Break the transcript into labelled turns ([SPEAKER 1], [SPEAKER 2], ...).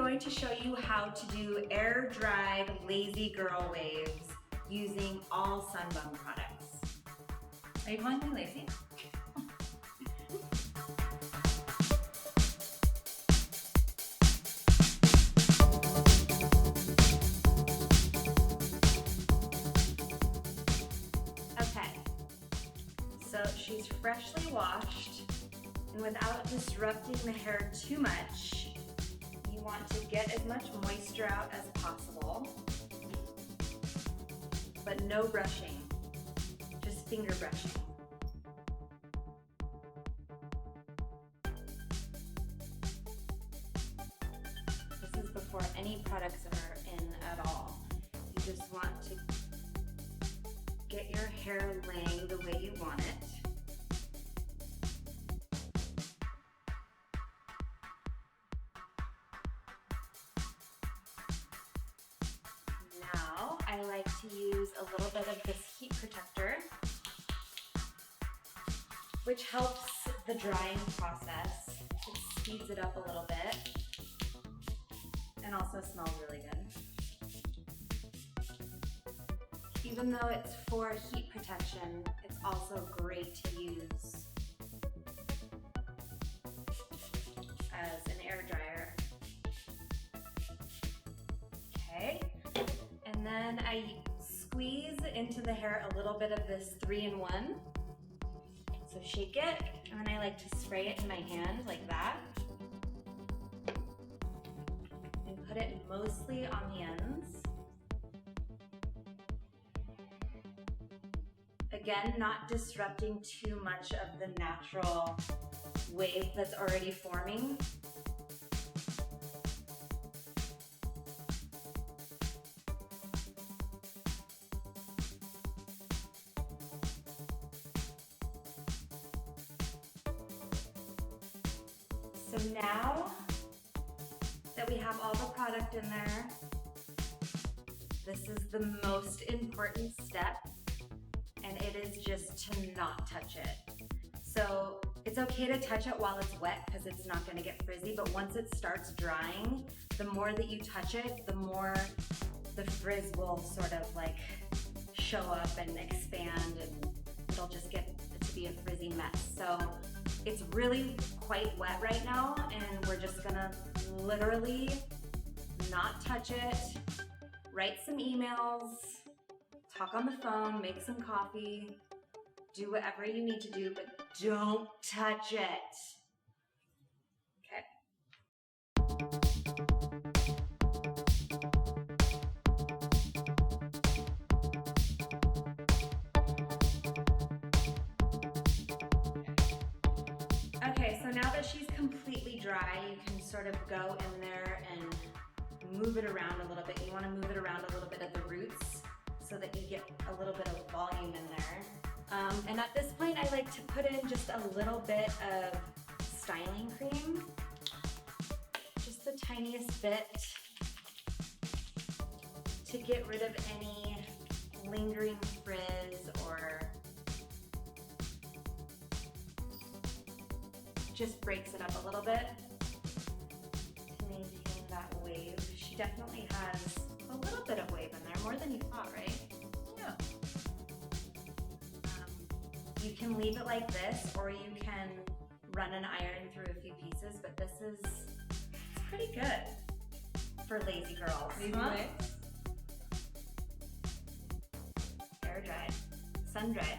[SPEAKER 1] going to show you how to do air-dried lazy girl waves using all Sun Bum products.
[SPEAKER 2] Are you calling me lazy?
[SPEAKER 1] Okay, so she's freshly washed, and without disrupting the hair too much, you want to get as much moisture out as possible, but no brushing, just finger brushing. This is before any products are in at all. You just want to get your hair laying the way you want it. Now, I like to use a little bit of this heat protector, which helps the drying process. It speeds it up a little bit and also smells really good. Even though it's for heat protection, it's also great to use as an air dryer. Okay, and then I squeeze into the hair a little bit of this 3-in-1. So shake it, and then I like to spray it in my hand like that. And put it mostly on the ends. Again, not disrupting too much of the natural wave that's already forming. So now that we have all the product in there, this is the most important step, and it is just to not touch it. So it's okay to touch it while it's wet because it's not going to get frizzy, but once it starts drying, the more that you touch it, the more the frizz will sort of like show up and expand, and it'll just get to be a frizzy mess. So it's really quite wet right now, and we're just gonna literally not touch it, write some emails, talk on the phone, make some coffee, do whatever you need to do, but don't touch it. Okay, so now that she's completely dry, you can sort of go in there and move it around a little bit. You want to move it around a little bit at the roots so that you get a little bit of volume in there. And at this point, I like to put in just a little bit of styling cream, just the tiniest bit, to get rid of any lingering frizz or just breaks it up a little bit to maintain that wave. She definitely has a little bit of wave in there, more than you thought, right?
[SPEAKER 2] Yeah.
[SPEAKER 1] You can leave it like this, or you can run an iron through a few pieces, but this is it's pretty good for lazy girls.
[SPEAKER 2] Lazy mix.
[SPEAKER 1] Air dried, sun dried.